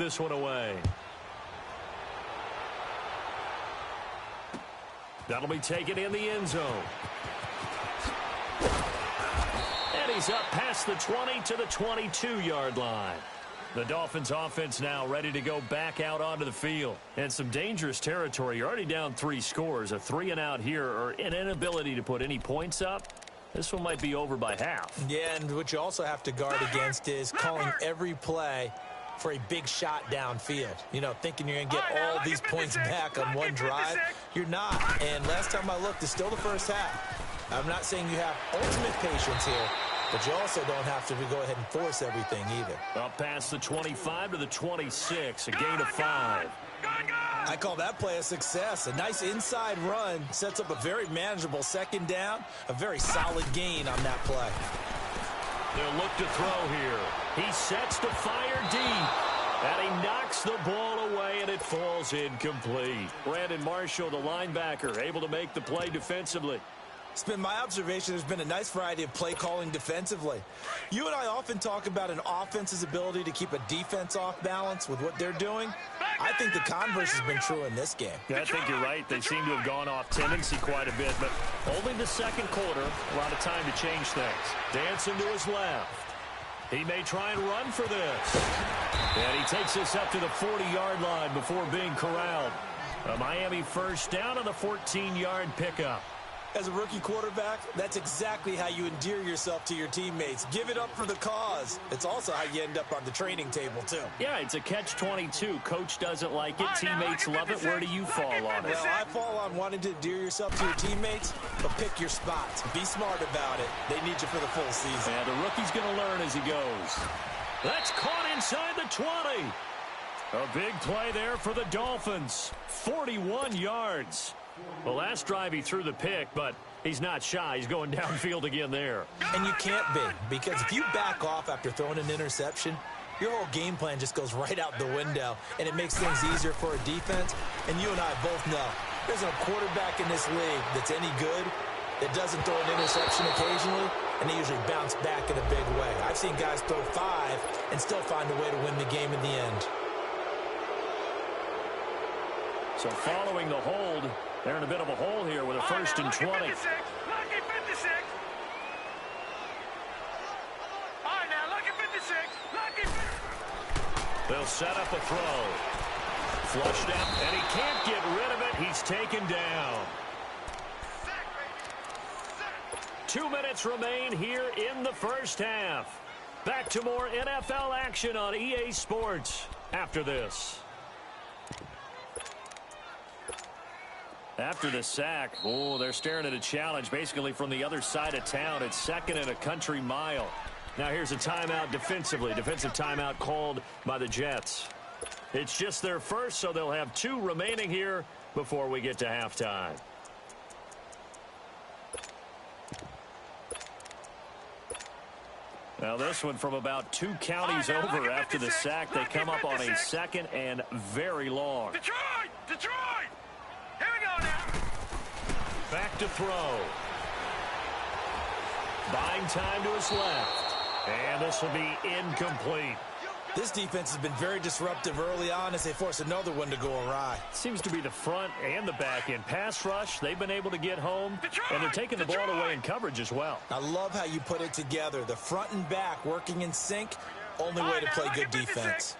this one away. That'll be taken in the end zone. And he's up past the 20 to the 22-yard line. The Dolphins offense now ready to go back out onto the field. And some dangerous territory. You're already down 3 scores. A 3-and-out here or an inability to put any points up. This one might be over by half. Yeah, and what you also have to guard against is calling every play for a big shot downfield. You know, thinking you're going to get all these points back on one drive. You're not. And last time I looked, it's still the first half. I'm not saying you have ultimate patience here, but you also don't have to go ahead and force everything either. Up past the 25 to the 26, a gain of 5. I call that play a success. A nice inside run sets up a very manageable second down, a very solid gain on that play. They'll look to throw here. He sets to fire deep, and he knocks the ball away, and it falls incomplete. Brandon Marshall, the linebacker, able to make the play defensively. It's been my observation there's been a nice variety of play calling defensively. You and I often talk about an offense's ability to keep a defense off balance with what they're doing. I think the converse has been true in this game. Yeah, I think you're right. They seem to have gone off tendency quite a bit, but only the second quarter, a lot of time to change things. Dancing to his left. He may try and run for this. And he takes us up to the 40-yard line before being corralled. A Miami first down on the 14-yard pickup. As a rookie quarterback, that's exactly how you endear yourself to your teammates. Give it up for the cause. It's also how you end up on the training table, too. Yeah, it's a catch-22. Coach doesn't like it. Teammates love it. Where do you fall on it? Well, I fall on wanting to endear yourself to your teammates, but pick your spots. Be smart about it. They need you for the full season. And the rookie's going to learn as he goes. That's caught inside the 20. A big play there for the Dolphins. 41 yards. The last drive he threw the pick, but he's not shy. He's going downfield again there. And you can't be, because if you back off after throwing an interception, your whole game plan just goes right out the window, and it makes things easier for a defense. And you and I both know there's no quarterback in this league that's any good that doesn't throw an interception occasionally, and they usually bounce back in a big way. I've seen guys throw 5 and still find a way to win the game in the end. So following the hold, they're in a bit of a hole here with a first and 20. Lucky 56. All right, now, lucky 56. Lucky 56. They'll set up a throw. Flushed out, and he can't get rid of it. He's taken down. 2 minutes remain here in the first half. Back to more NFL action on EA Sports after this. After the sack, they're staring at a challenge basically from the other side of town. It's second and a country mile. Now here's a timeout defensively. Defensive timeout called by the Jets. It's just their first, so they'll have 2 remaining here before we get to halftime. Now this one from about 2 counties over after the sack. They come up on a second and very long. Detroit! Here we go now. Back to throw. Buying time to his left. And this will be incomplete. This defense has been very disruptive early on as they force another one to go awry. Seems to be the front and the back end. Pass rush, they've been able to get home, and they're taking the ball away in coverage as well. I love how you put it together. The front and back working in sync, only way to play good defense.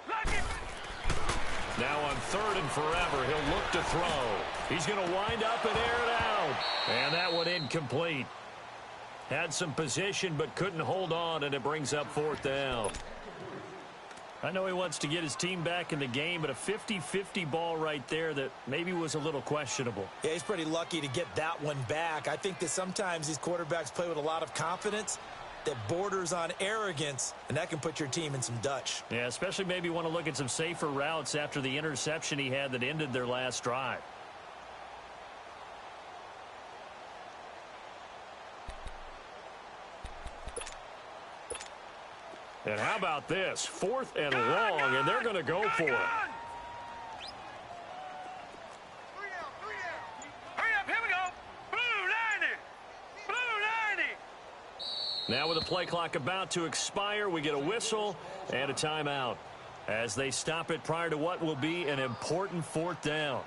Now on 3rd and forever, he'll look to throw. He's going to wind up and air it out. And that one incomplete. Had some position but couldn't hold on, and it brings up 4th down. I know he wants to get his team back in the game, but a 50-50 ball right there that maybe was a little questionable. Yeah, he's pretty lucky to get that one back. I think that sometimes these quarterbacks play with a lot of confidence that borders on arrogance, and that can put your team in some Dutch. Yeah, especially maybe want to look at some safer routes after the interception he had that ended their last drive. And how about this? 4th and long, and they're going to go for it. Hurry up, here we go. Blue 90. Now with the play clock about to expire, we get a whistle and a timeout. as they stop it prior to what will be an important fourth down.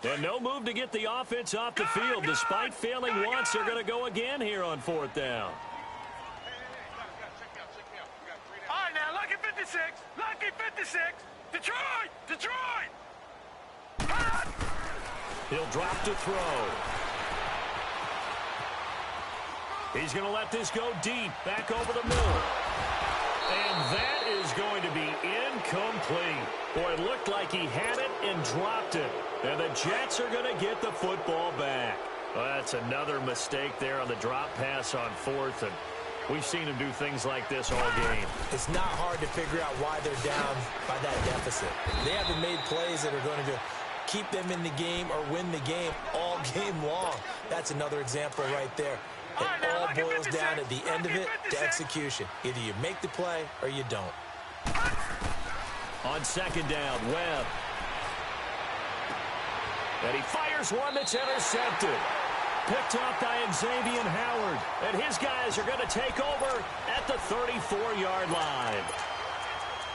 And no move to get the offense off the field. Despite failing once, they're going to go again here on fourth down. All right, now, lucky 56. Lucky 56. Detroit! Detroit! He'll drop to throw. He's going to let this go deep, back over the middle. And that is going to be incomplete. Boy, it looked like he had it and dropped it. And the Jets are going to get the football back. Well, that's another mistake there on the drop pass on fourth. And we've seen him do things like this all game. It's not hard to figure out why they're down by that deficit. They haven't made plays that are going to keep them in the game or win the game all game long. That's another example right there. It all boils down at the end of it to execution. Either you make the play or you don't. On second down, Webb. And he fires one that's intercepted. Picked off by Xavier Howard. And his guys are going to take over at the 34-yard line.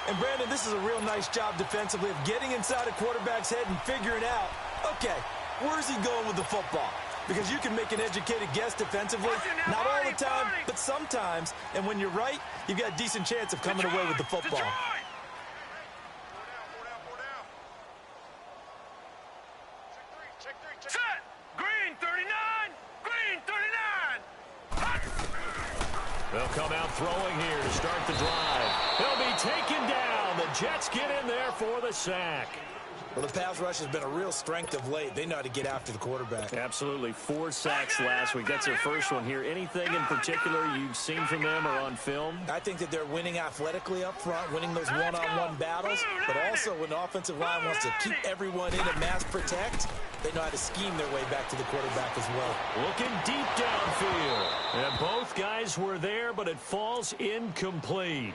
And, Brandon, this is a real nice job defensively of getting inside a quarterback's head and figuring out, okay, where's he going with the football? Because you can make an educated guess defensively, not all the time, but sometimes. And when you're right, you've got a decent chance of coming away with the football. Set! Green 39! Green 39! They'll come out throwing here to start the drive. They'll be taken down. The Jets get in there for the sack. Well, the pass rush has been a real strength of late. They know how to get after the quarterback. Absolutely. 4 sacks last week. That's their first one here. Anything in particular you've seen from them or on film? I think that they're winning athletically up front, winning those one-on-one battles, but also when the offensive line wants to keep everyone in and mass protect, they know how to scheme their way back to the quarterback as well. Looking deep downfield. And both guys were there, but it falls incomplete.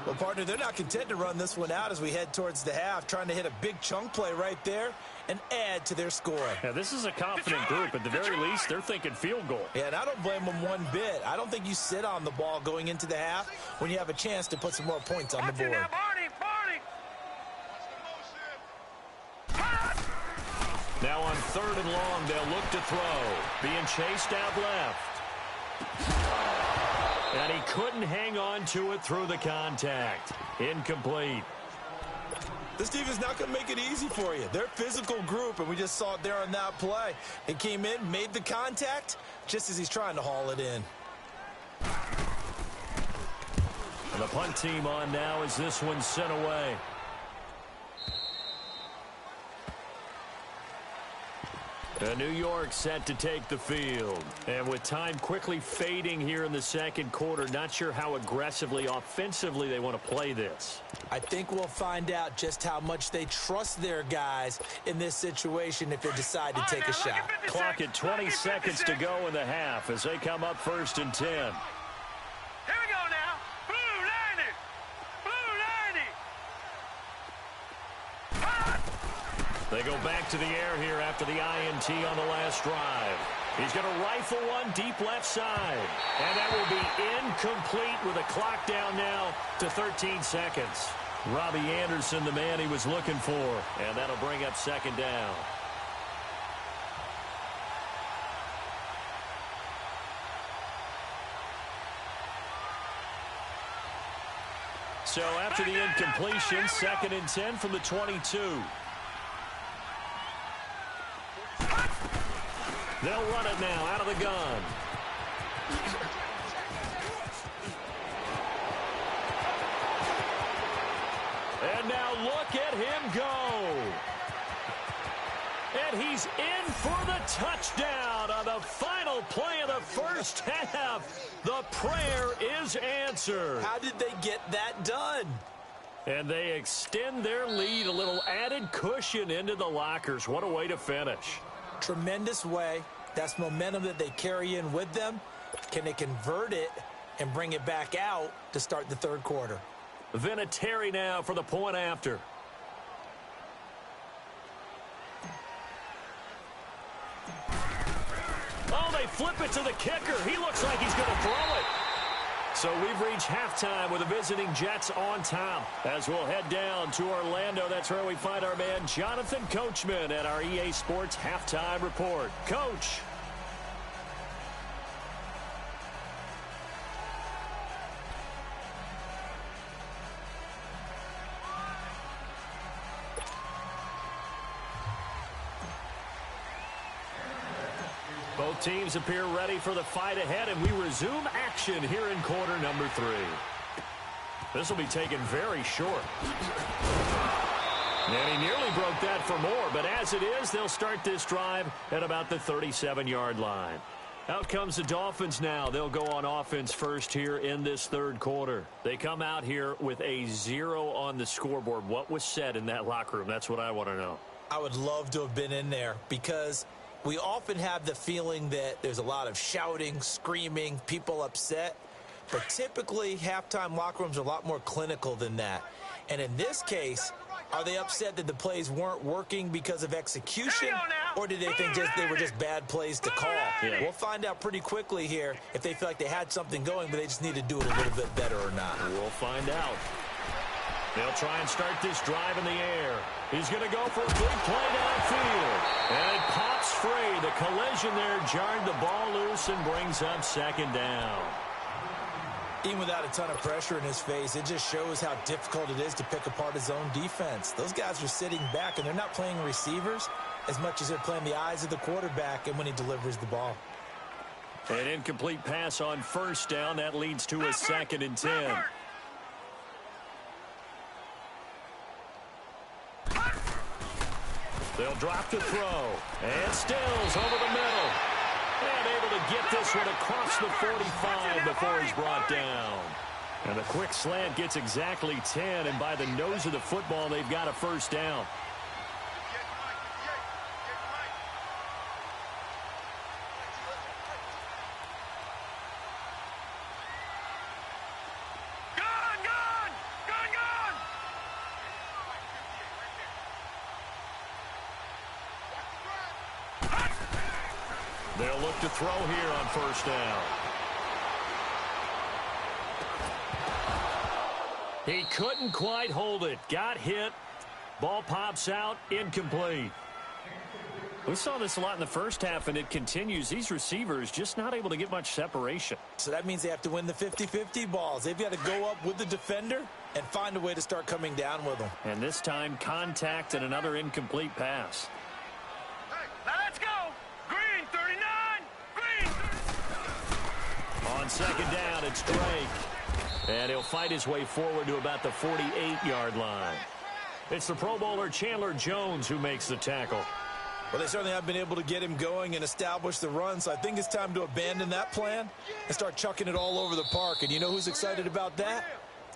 Well, partner, they're not content to run this one out as we head towards the half, trying to hit a big chunk play right there and add to their score. Yeah, this is a confident group. At the very least, they're thinking field goal. Yeah, and I don't blame them one bit. I don't think you sit on the ball going into the half when you have a chance to put some more points on the board. Now on third and long, they'll look to throw. Being chased out left. And he couldn't hang on to it through the contact. Incomplete. This defense not going to make it easy for you. They're a physical group, and we just saw it there on that play. He came in, made the contact, just as he's trying to haul it in. And the punt team on now as this one's sent away. New York set to take the field. And with time quickly fading here in the second quarter, not sure how aggressively, offensively they want to play this. I think we'll find out just how much they trust their guys in this situation if they decide to take a shot. Clock at 20 seconds to go in the half as they come up first and 10. Here we go now. Blue 90. Blue 90. They go back to the air here after the INT on the last drive. He's going to rifle one deep left side. And that will be incomplete with a clock down now to 13 seconds. Robbie Anderson, the man he was looking for. And that'll bring up second down. So after the incompletion, second and 10 from the 22. They'll run it now out of the gun. And now look at him go. And he's in for the touchdown on the final play of the first half. The prayer is answered. How did they get that done? And they extend their lead, a little added cushion into the lockers. What a way to finish. Tremendous way. That's momentum that they carry in with them. Can they convert it and bring it back out to start the third quarter? Vinatieri now for the point after. Oh, they flip it to the kicker. He looks like he's going to throw it. So we've reached halftime with the visiting Jets on top. As we'll head down to Orlando, that's where we find our man Jonathan Coachman at our EA Sports Halftime Report. Coach. Both teams appear ready for the fight ahead, and we resume action here in quarter number 3. This will be taken very short. And he nearly broke that for more, but as it is, they'll start this drive at about the 37-yard line. Out comes the Dolphins now. They'll go on offense first here in this third quarter. They come out here with a 0 on the scoreboard. What was said in that locker room? That's what I want to know. I would love to have been in there because we often have the feeling that there's a lot of shouting, screaming, people upset. But typically, halftime locker rooms are a lot more clinical than that. And in this case, are they upset that the plays weren't working because of execution? Or did they think they were just bad plays to call? Yeah. We'll find out pretty quickly here if they feel like they had something going, but they just need to do it a little bit better or not. We'll find out. They'll try and start this drive in the air. He's going to go for a big play downfield. And it pops free. The collision there jarred the ball loose and brings up second down. Even without a ton of pressure in his face, it just shows how difficult it is to pick apart his own defense. Those guys are sitting back, and they're not playing receivers as much as they're playing the eyes of the quarterback and when he delivers the ball. An incomplete pass on first down. That leads to a 2nd and 10. They'll drop to throw. And Stills over the middle. And able to get this one across the 45 before he's brought down. And the quick slant gets exactly 10. And by the nose of the football, they've got a first down. They'll look to throw here on first down. He couldn't quite hold it. Got hit. Ball pops out. Incomplete. We saw this a lot in the first half, and it continues. These receivers just not able to get much separation. So that means they have to win the 50-50 balls. They've got to go up with the defender and find a way to start coming down with them. And this time, contact and another incomplete pass. Let's go. Green 39. Green. On second down, it's Drake. And he'll fight his way forward to about the 48-yard line. It's the Pro Bowler Chandler Jones who makes the tackle. Well, they certainly have been able to get him going and establish the run, so I think it's time to abandon that plan and start chucking it all over the park. And you know who's excited about that?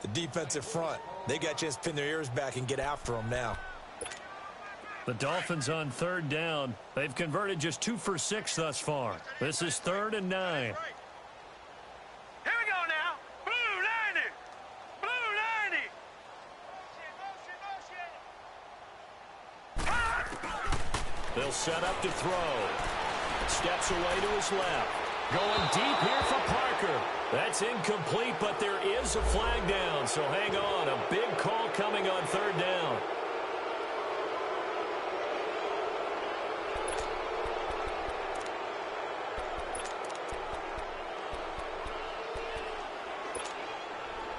The defensive front. They got a chance to pin their ears back and get after him now. The Dolphins on third down. They've converted just 2 for 6 thus far. This is 3rd and 9. Here we go now. Blue 90. Blue 90. They'll set up to throw. Steps away to his left. Going deep here for Parker. That's incomplete, but there is a flag down, so hang on. A big call coming on third down.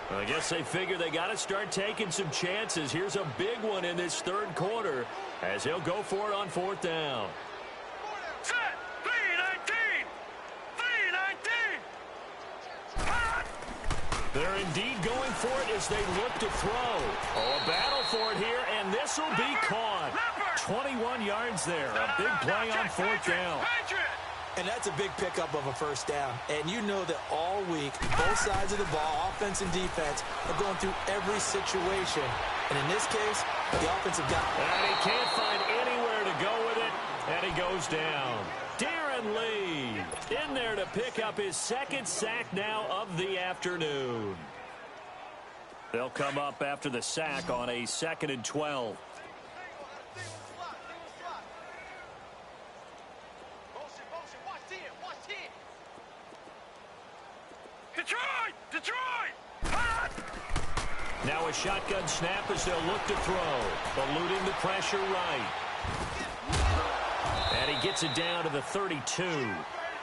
I guess they figure they got to start taking some chances. Here's a big one in this third quarter as he'll go for it on 4th down. Set. 319. 319. They're indeed going for it as they look to throw. Oh, a battle for it here, and this will be caught. 21 yards there. A big play on 4th down. And that's a big pickup of a first down. And you know that all week, both sides of the ball, offense and defense, are going through every situation. And in this case, the offensive guy. And he can't find anywhere to go with it, and he goes down. Darren Lee in there to pick up his 2nd sack now of the afternoon. They'll come up after the sack on a 2nd and 12. Detroit! Detroit! Now a shotgun snap as they'll look to throw. Eluding the pressure right. And he gets it down to the 32.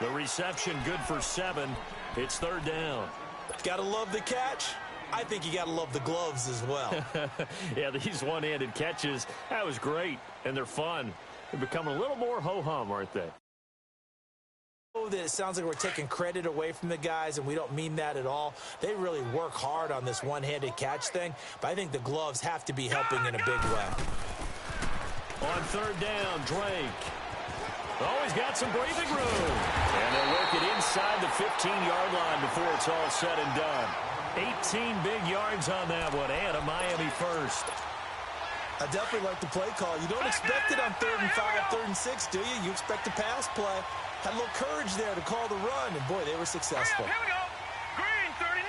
The reception good for 7. It's 3rd down. Gotta love the catch. I think you gotta love the gloves as well. Yeah, these one-handed catches, that was great. And they're fun. They're becoming a little more ho-hum, aren't they? That it sounds like we're taking credit away from the guys, and we don't mean that at all. They really work hard on this one-handed catch thing, but I think the gloves have to be helping in a big way. On 3rd down, Drake. Oh, he's got some breathing room. And they'll work it inside the 15-yard line before it's all said and done. 18 big yards on that one, and a Miami first. I definitely like the play call. You don't expect it on 3rd and 5, 3rd and 6, do you? You expect a pass play. Had a little courage there to call the run, and boy, they were successful. Here we go. Green 39.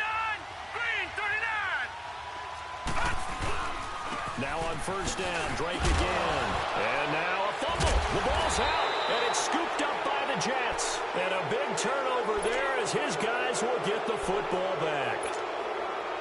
Green 39. Now on 1st down, Drake again. And now a fumble. The ball's out, and it's scooped up by the Jets. And a big turnover there as his guys will get the football back.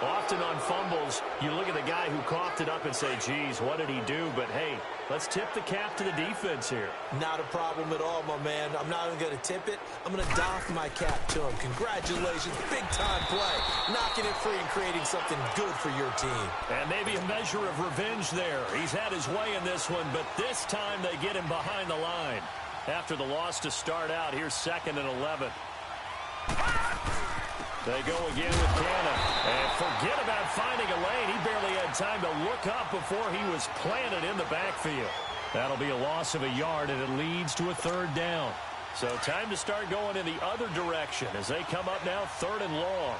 Often on fumbles, you look at the guy who coughed it up and say, geez, what did he do? But, hey, let's tip the cap to the defense here. Not a problem at all, my man. I'm not even going to tip it. I'm going to doff my cap to him. Congratulations. Big-time play. Knocking it free and creating something good for your team. And maybe a measure of revenge there. He's had his way in this one, but this time they get him behind the line. After the loss to start out, here's 2nd and 11. They go again with Cannon. And forget about finding a lane. He barely had time to look up before he was planted in the backfield. That'll be a loss of a yard, and it leads to a 3rd down. So time to start going in the other direction as they come up now 3rd and long.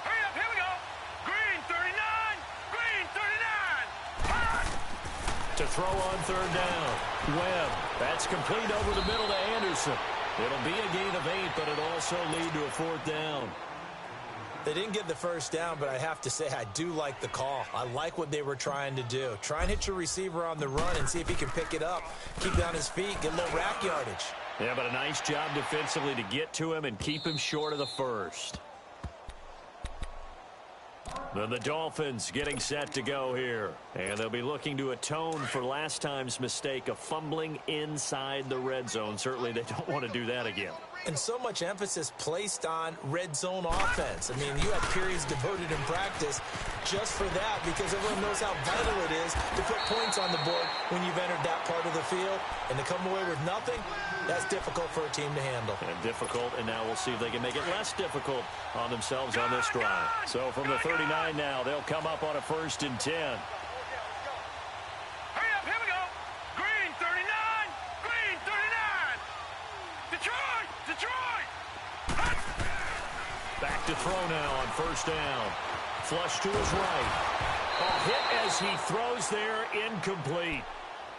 Hurry up, here we go. Green 39. Green 39. To throw on 3rd down. Webb. That's complete over the middle to Anderson. It'll be a gain of 8, but it'll also lead to a 4th down. They didn't get the 1st down, but I have to say I do like the call. I like what they were trying to do. Try and hit your receiver on the run and see if he can pick it up. Keep it on his feet, get a little rack yardage. Yeah, but a nice job defensively to get to him and keep him short of the 1st. Then the Dolphins getting set to go here. And they'll be looking to atone for last time's mistake of fumbling inside the red zone. Certainly they don't want to do that again. And so much emphasis placed on red zone offense. I mean, you had periods devoted in practice just for that because everyone knows how vital it is to put points on the board when you've entered that part of the field. And to come away with nothing, that's difficult for a team to handle. And difficult, and now we'll see if they can make it less difficult on themselves on this drive. So from the 39 now, they'll come up on a 1st and 10. Hurry up, here we go. Green 39. Green 39. Detroit. Detroit. Back to throw now on 1st down. Flush to his right. A hit as he throws there, incomplete.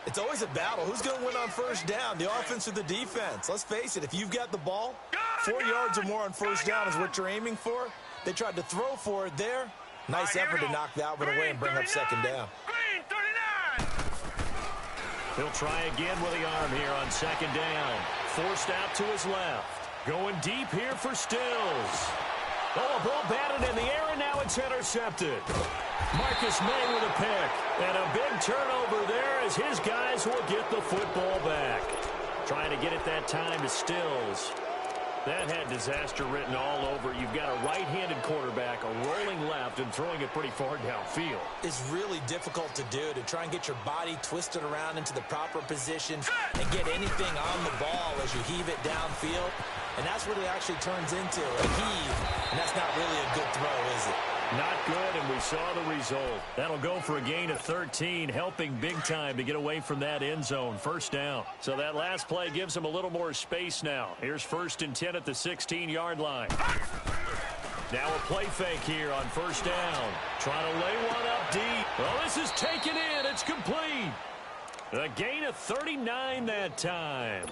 It's always a battle. Who's going to win on 1st down, the offense or the defense? Let's face it, if you've got the ball, 4 yards or more on 1st down is what you're aiming for. They tried to throw for it there. Nice effort to knock that one away and bring up 2nd down. Green 39. He'll try again with the arm here on 2nd down. Forced out to his left. Going deep here for Stills. Oh, a ball batted in the air, and now it's intercepted. Marcus May with a pick. And a big turnover there as his guys will get the football back. Trying to get it that time to Stills. That had disaster written all over. You've got a right-handed quarterback, a rolling left, and throwing it pretty far downfield. It's really difficult to do, to try and get your body twisted around into the proper position and get anything on the ball as you heave it downfield. And that's what it actually turns into, a heave. And that's not really a good throw, is it? Not good, and we saw the result. That'll go for a gain of 13, helping big time to get away from that end zone. 1st down. So that last play gives them a little more space now. Here's 1st and 10 at the 16-yard line. Now a play fake here on 1st down. Trying to lay one up deep. Well, this is taken in. It's complete. A gain of 39 that time.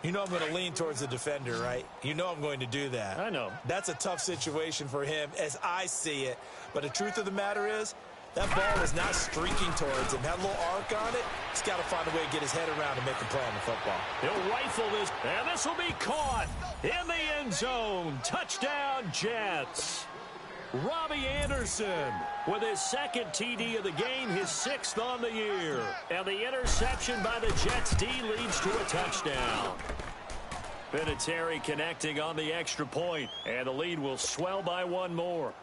You know I'm going to lean towards the defender, right? You know I'm going to do that. I know. That's a tough situation for him as I see it. But the truth of the matter is, that ball is not streaking towards him. That little arc on it, he's got to find a way to get his head around and make a play on the football. He'll rifle this, and this will be caught in the end zone. Touchdown, Jets. Robbie Anderson with his second TD of the game, his 6th on the year. And the interception by the Jets D leads to a touchdown. Vinatieri connecting on the extra point, and the lead will swell by one more.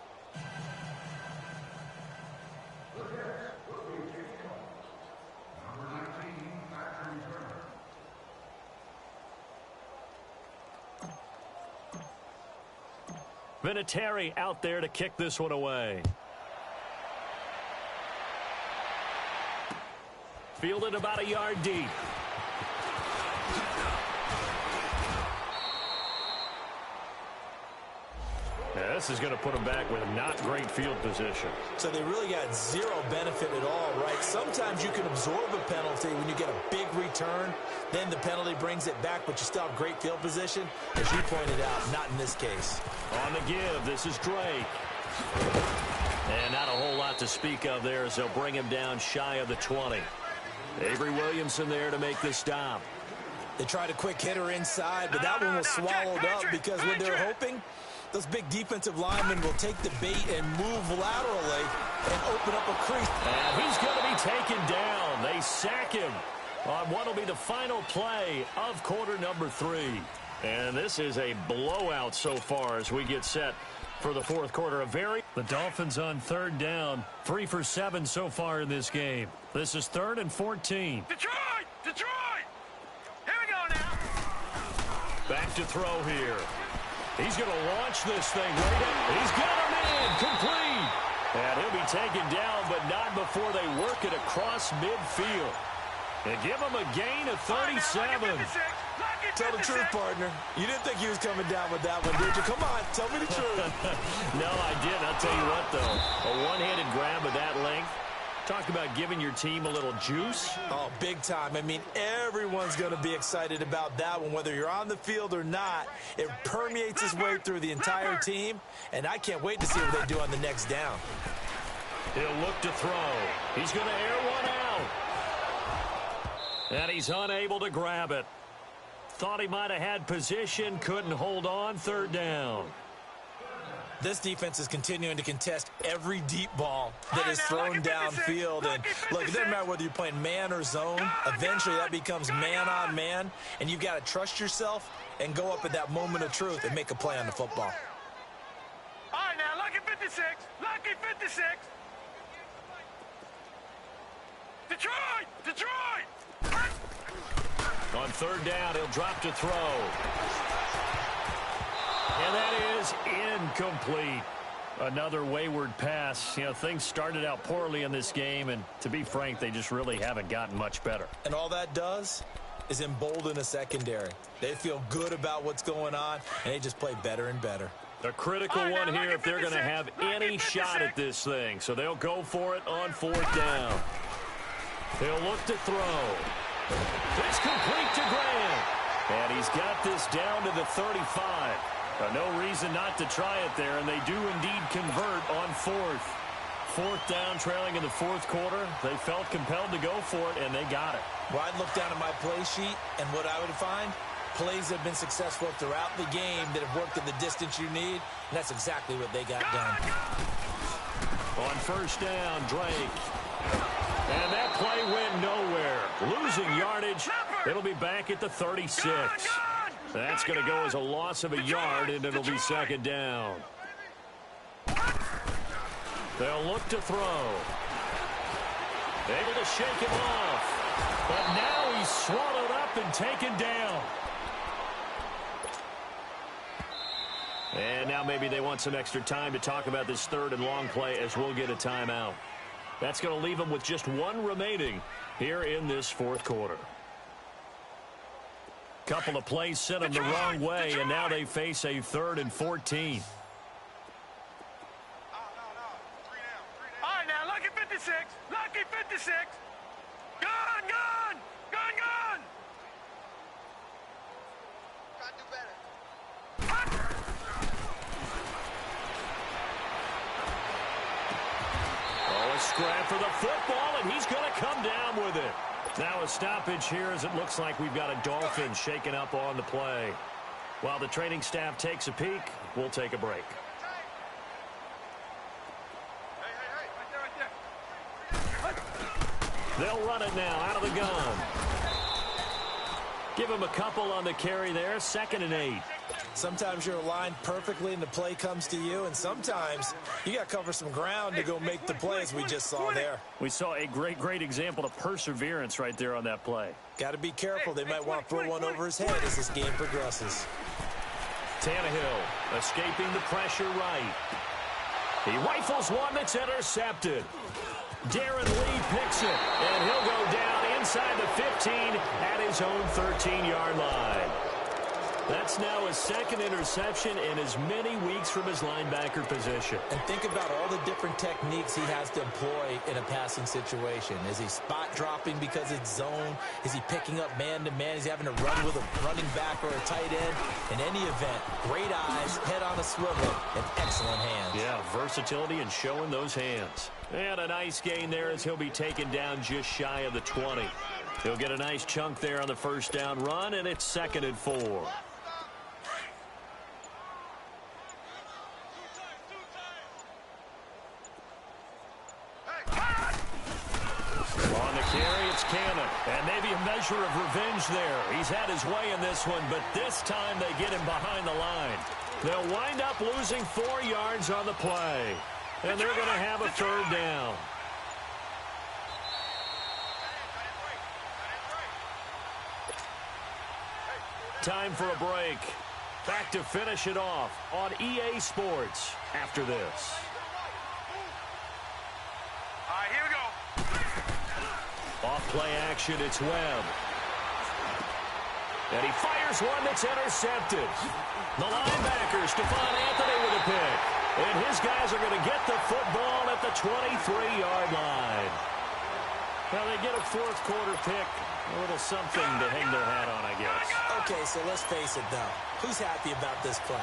Vinatieri out there to kick this one away. Fielded about a yard deep. Yeah, this is going to put them back with not great field position. So they really got zero benefit at all, right? Sometimes you can absorb a penalty when you get a big return. Then the penalty brings it back, but you still have great field position. As you pointed out, not in this case. On the give, this is Drake. And not a whole lot to speak of there as they'll bring him down shy of the 20. Avery Williamson there to make the stop. They tried a quick hitter inside, but that one was swallowed up because what they're hoping, those big defensive linemen will take the bait and move laterally and open up a crease. And he's going to be taken down. They sack him on what will be the final play of quarter number 3. And this is a blowout so far as we get set for the fourth quarter. The Dolphins on 3rd down, 3 for 7 so far in this game. This is 3rd and 14. Detroit! Detroit! Here we go now. Back to throw here. He's going to launch this thing right in. He's got him in, complete. And he'll be taken down, but not before they work it across midfield. They give him a gain of 37. Tell the truth, partner. You didn't think he was coming down with that one, did you? Come on, tell me the truth. No, I didn't. I'll tell you what, though. A one-handed grab of that length. Talk about giving your team a little juice. Oh, big time. I mean, everyone's going to be excited about that one, whether you're on the field or not. It permeates its way through the entire team, and I can't wait to see what they do on the next down. He'll look to throw. He's going to air one out. And he's unable to grab it. Thought he might have had position, couldn't hold on, 3rd down. This defense is continuing to contest every deep ball that is thrown downfield. And look, it doesn't matter whether you're playing man or zone. Eventually that becomes man on man, and you've got to trust yourself and go up at that moment of truth and make a play on the football. All right, now, lucky 56. Lucky 56. Detroit! Detroit! On 3rd down, he'll drop to throw. And that is incomplete. Another wayward pass. You know, things started out poorly in this game, and to be frank, they just really haven't gotten much better. And all that does is embolden a secondary. They feel good about what's going on, and they just play better and better. A critical one here if they're going to have any shot at this thing. So they'll go for it on 4th down. They'll look to throw. It's complete to Grant. And he's got this down to the 35. No reason not to try it there, and they do indeed convert on 4th. 4th down, trailing in the 4th quarter. They felt compelled to go for it, and they got it. Well, I'd look down at my play sheet, and what I would find, plays have been successful throughout the game that have worked at the distance you need, and that's exactly what they got done. On 1st down, Drake. And that play went nowhere. Losing yardage. It'll be back at the 36. That's going to go as a loss of a yard, and it'll be 2nd down. They'll look to throw. Able to shake him off. But now he's swallowed up and taken down. And now maybe they want some extra time to talk about this 3rd and long play as we'll get a timeout. That's going to leave them with just 1 remaining here in this 4th quarter. Couple of plays sent them the wrong way, and now they face a 3rd and 14. All right, now, lucky 56. Lucky 56. Gun, gun, gun, gun. grab for the football, and he's going to come down with it. Now a stoppage here as it looks like we've got a Dolphin shaken up on the play. While the training staff takes a peek, we'll take a break. They'll run it now out of the gun. Give him a couple on the carry there, 2nd and 8. Sometimes you're aligned perfectly and the play comes to you, and sometimes you got to cover some ground to go make the play, as we just saw there. We saw a great example of perseverance right there on that play. Got to be careful. They might want to throw one over his head as this game progresses. Tannehill escaping the pressure right. He rifles one that's intercepted. Darren Lee picks it, and he'll go down inside the 15 at his own 13-yard line. That's now his 2nd interception in as many weeks from his linebacker position. And think about all the different techniques he has to employ in a passing situation. Is he spot dropping because it's zone? Is he picking up man-to-man? Is he having to run with a running back or a tight end? In any event, great eyes, head on a swivel, and excellent hands. Yeah, versatility and showing those hands. And a nice gain there as he'll be taken down just shy of the 20. He'll get a nice chunk there on the first down run, and it's 2nd and 4. On the carry, it's Cannon. And maybe a measure of revenge there. He's had his way in this one, but this time they get him behind the line. They'll wind up losing 4 yards on the play. And they're going to have a 3rd down. Time for a break. Back to finish it off on EA Sports after this. All right, here we go. Off play action, it's Webb. And he fires one that's intercepted. The linebacker, Stephon Anthony with a pick. And his guys are going to get the football at the 23-yard line. Now they get a 4th quarter pick. A little something to hang their hat on, I guess. Okay, so let's face it, though. Who's happy about this play?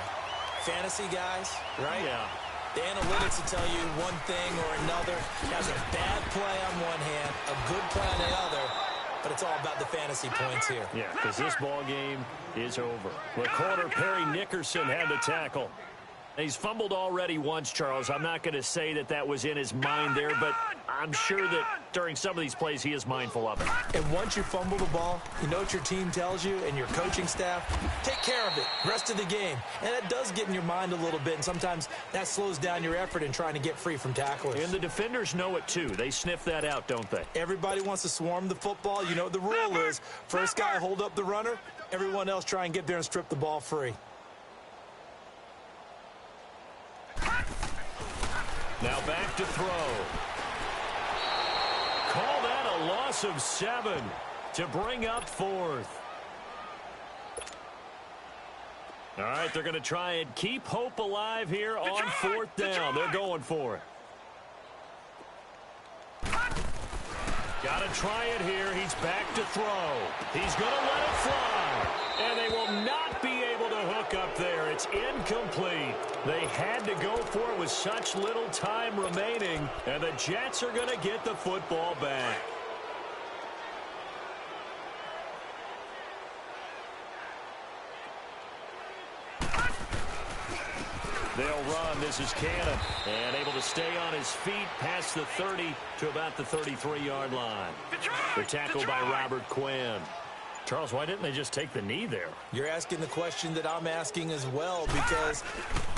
Fantasy guys, right? Yeah. The analytics will tell you one thing or another. That's a bad play on one hand, a good play on the other. But it's all about the fantasy points here. Yeah, because this ball game is over. The corner, Perry Nickerson, had the tackle. He's fumbled already once, Charles. I'm not going to say that that was in his mind there, but I'm sure that during some of these plays he is mindful of it. And once you fumble the ball, you know what your team tells you and your coaching staff? Take care of it. Rest of the game. And that does get in your mind a little bit, and sometimes that slows down your effort in trying to get free from tacklers. And the defenders know it, too. They sniff that out, don't they? Everybody wants to swarm the football. You know what the rule is. First guy hold up the runner. Everyone else try and get there and strip the ball free. Now back to throw. Call that a loss of 7 to bring up 4th. All right, they're going to try and keep hope alive here on 4th down. They're going for it. Got to try it here. He's back to throw. He's going to let it fly. And they will not be able to hook up there. It's incomplete. They had to go for it with such little time remaining. And the Jets are going to get the football back. They'll run. This is Cannon. And able to stay on his feet past the 30 to about the 33-yard line. The tackle by Robert Quinn. Charles, why didn't they just take the knee there? You're asking the question that I'm asking as well, because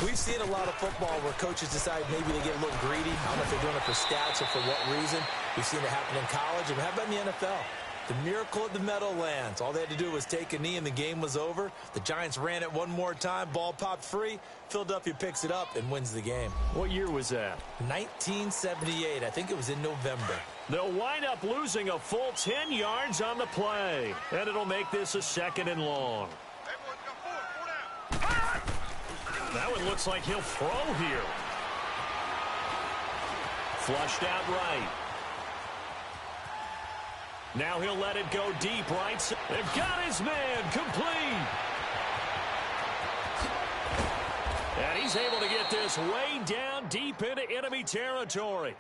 we've seen a lot of football where coaches decide maybe they get a little greedy. I don't know if they're doing it for stats or for what reason. We've seen it happen in college. And how about in the NFL? The miracle at the Meadowlands. All they had to do was take a knee and the game was over. The Giants ran it one more time. Ball popped free. Philadelphia picks it up and wins the game. What year was that? 1978. I think it was in November. They'll wind up losing a full 10 yards on the play. And it'll make this a 2nd and long. That one looks like he'll throw here. Flushed out right. Now he'll let it go deep right. They've got his man complete. And he's able to get this way down deep into enemy territory.